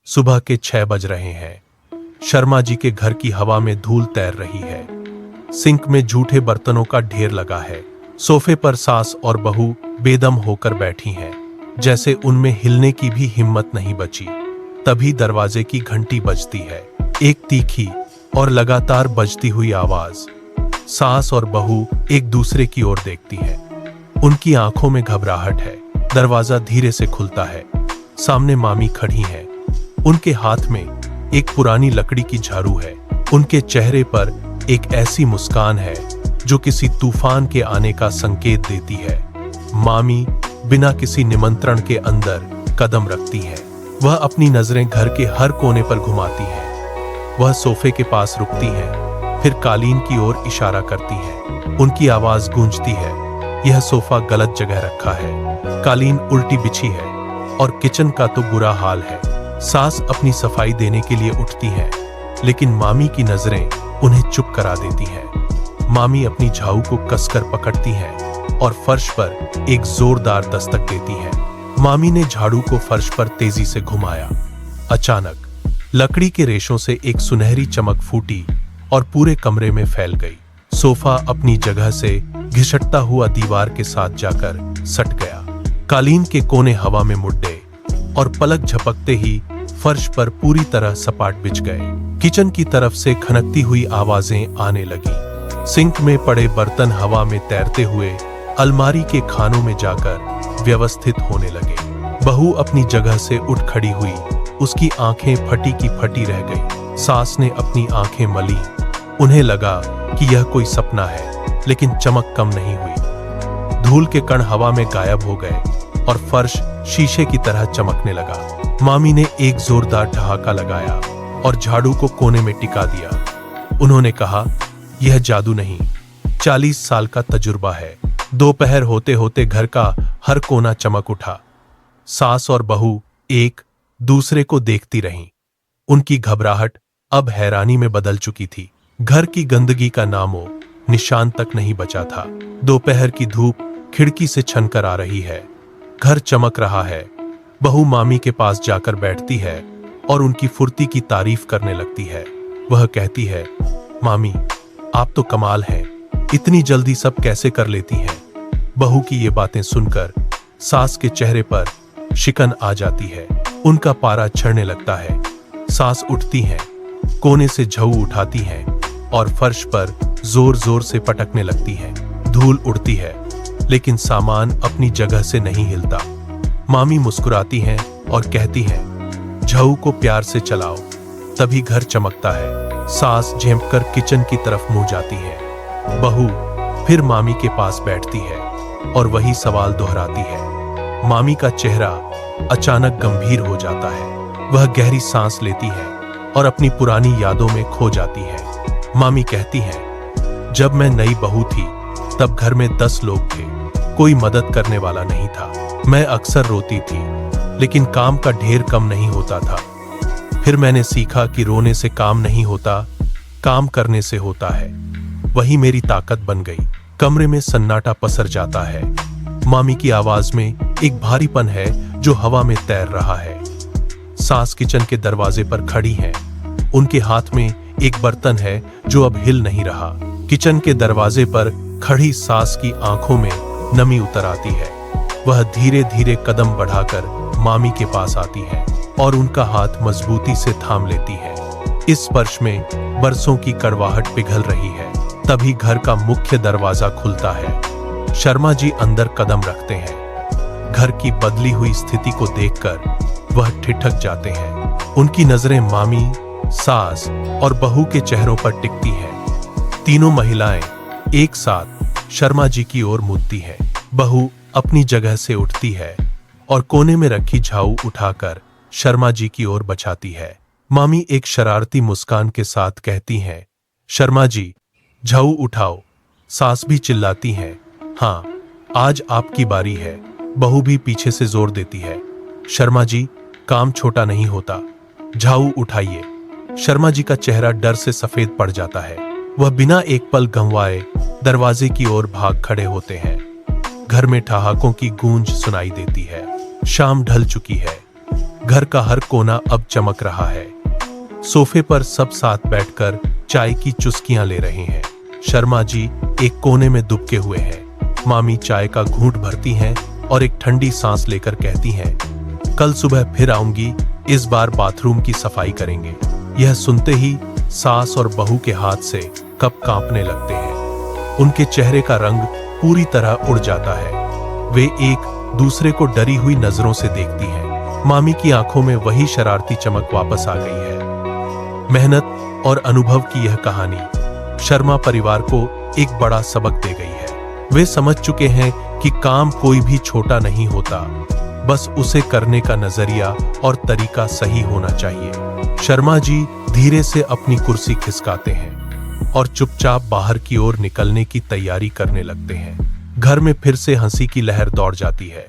सुबह के 6 बज रहे हैं। शर्मा जी के घर की हवा में धूल तैर रही है। सिंक में जूठे बर्तनों का ढेर लगा है। सोफे पर सास और बहू बेदम होकर बैठी हैं, जैसे उनमें हिलने की भी हिम्मत नहीं बची। तभी दरवाजे की घंटी बजती है, एक तीखी और लगातार बजती हुई आवाज। सास और बहू एक दूसरे की ओर देखती हैं। उनकी आंखों में घबराहट है। दरवाजा धीरे से खुलता है। सामने मामी खड़ी हैं। उनके हाथ में एक पुरानी लकड़ी की झाड़ू है। उनके चेहरे पर एक ऐसी मुस्कान है जो किसी तूफान के आने का संकेत देती है। मामी बिना किसी निमंत्रण के अंदर कदम रखती हैं। वह अपनी नजरें घर के हर कोने पर घुमाती हैं। वह सोफे के पास रुकती हैं, फिर कालीन की ओर इशारा करती हैं। उनकी आवाज गूंजती है, यह सोफा गलत जगह रखा है। कालीन उल्टी बिछी है और किचन का तो बुरा हाल है। सास अपनी सफाई देने के लिए उठती हैं, लेकिन मामी की नजरें उन्हें चुप करा देती हैं। मामी अपनी झाड़ू को कसकर पकड़ती हैं और फर्श पर एक जोरदार दस्तक देती हैं। मामी ने झाड़ू को फर्श पर तेजी से घुमाया। अचानक लकड़ी के रेशों से एक सुनहरी चमक फूटी और पूरे कमरे में फैल गई। सोफा अपनी जगह से घिसटता हुआ दीवार के साथ जाकर सट गया। कालीन के कोने हवा में मुड्डे और पलक झपकते ही फर्श पर पूरी तरह सपाट बिछ गए। किचन की तरफ से खनकती हुई आवाजें आने लगी। सिंक में पड़े बर्तन हवा में तैरते हुए अलमारी के खानों में जाकर व्यवस्थित होने लगे। बहू अपनी जगह से उठ खड़ी हुई। उसकी आंखें फटी की फटी रह गई। सास ने अपनी आंखें मली। उन्हें लगा कि यह कोई सपना है, लेकिन चमक कम नहीं हुई। धूल के कण हवा में गायब हो गए और फर्श शीशे की तरह चमकने लगा। मामी ने एक जोरदार ठहाका लगाया और झाड़ू को कोने में टिका दिया। उन्होंने कहा, यह जादू नहीं, 40 साल का तजुर्बा है। दोपहर होते होते घर का हर कोना चमक उठा। सास और बहू एक दूसरे को देखती रहीं। उनकी घबराहट अब हैरानी में बदल चुकी थी। घर की गंदगी का नामो निशान तक नहीं बचा था। दोपहर की धूप खिड़की से छनकर आ रही है। घर चमक रहा है। बहू मामी के पास जाकर बैठती है और उनकी फुर्ती की तारीफ करने लगती है। वह कहती है, मामी, आप तो कमाल हैं, इतनी जल्दी सब कैसे कर लेती हैं। बहू की ये बातें सुनकर सास के चेहरे पर शिकन आ जाती है। उनका पारा चढ़ने लगता है। सास उठती हैं, कोने से झाड़ू उठाती हैं और फर्श पर जोर जोर से पटकने लगती हैं। धूल उड़ती है, लेकिन सामान अपनी जगह से नहीं हिलता। मामी मुस्कुराती हैं और कहती हैं, झाड़ू को प्यार से चलाओ, तभी घर चमकता है। सास झेंपकर किचन की तरफ मुंह जाती है। बहू फिर मामी के पास बैठती है और वही सवाल दोहराती है। मामी का चेहरा अचानक गंभीर हो जाता है। वह गहरी सांस लेती है और अपनी पुरानी यादों में खो जाती है। मामी कहती हैं, जब मैं नई बहू थी तब घर में 10 लोग थे, कोई मदद करने वाला नहीं था। मैं अक्सर रोती थी, लेकिन काम का ढेर कम नहीं होता था। फिर मैंने सीखा कि रोने से काम नहीं होता, काम करने से होता है। वही मेरी ताकत बन गई। कमरे में सन्नाटा पसर जाता है। मामी की आवाज में एक भारीपन है जो हवा में तैर रहा है। सास किचन के दरवाजे पर खड़ी हैं। उनके हाथ में एक बर्तन है जो अब हिल नहीं रहा। किचन के दरवाजे पर खड़ी सास की आंखों में नमी उतर आती है। वह धीरे धीरे कदम बढ़ाकर मामी के पास आती है और उनका हाथ मजबूती से थाम लेती है। इस स्पर्श में बरसों की कड़वाहट पिघल रही है। तभी घर का मुख्य दरवाजा खुलता है। शर्मा जी अंदर कदम रखते हैं। घर की बदली हुई स्थिति को देखकर वह ठिठक जाते हैं। उनकी नजरें मामी, सास और बहू के चेहरों पर टिकती हैं। तीनों महिलाएं एक साथ शर्मा जी की ओर मुड़ती हैं। बहू अपनी जगह से उठती है और कोने में रखी झाड़ू उठाकर शर्मा जी की ओर बचाती है। मामी एक शरारती मुस्कान के साथ कहती हैं, शर्मा जी, झाड़ू उठाओ। सास भी चिल्लाती हैं, हाँ, आज आपकी बारी है। बहू भी पीछे से जोर देती है, शर्मा जी, काम छोटा नहीं होता, झाड़ू उठाइए। शर्मा जी का चेहरा डर से सफेद पड़ जाता है। वह बिना एक पल गंवाए दरवाजे की ओर भाग खड़े होते हैं। घर में ठहाकों की गूंज सुनाई देती है। शाम ढल चुकी है। घर का हर कोना अब चमक रहा है। सोफे पर सब साथ बैठकर चाय की चुस्कियां ले रहे हैं। शर्मा जी एक कोने में दुबके हुए हैं। मामी चाय का घूंट भरती हैं और एक ठंडी सांस लेकर कहती हैं, कल सुबह फिर आऊंगी, इस बार बाथरूम की सफाई करेंगे। यह सुनते ही सास और बहू के हाथ से कप कांपने लगते हैं। उनके चेहरे का रंग पूरी तरह उड़ जाता है। वे एक दूसरे को डरी हुई नजरों से देखती हैं। मामी की आंखों में वही शरारती चमक वापस आ गई है। मेहनत और अनुभव की यह कहानी शर्मा परिवार को एक बड़ा सबक दे गई है। वे समझ चुके हैं कि काम कोई भी छोटा नहीं होता, बस उसे करने का नजरिया और तरीका सही होना चाहिए। शर्मा जी धीरे से अपनी कुर्सी खिसकाते हैं और चुपचाप बाहर की ओर निकलने की तैयारी करने लगते हैं। घर में फिर से हंसी की लहर दौड़ जाती है।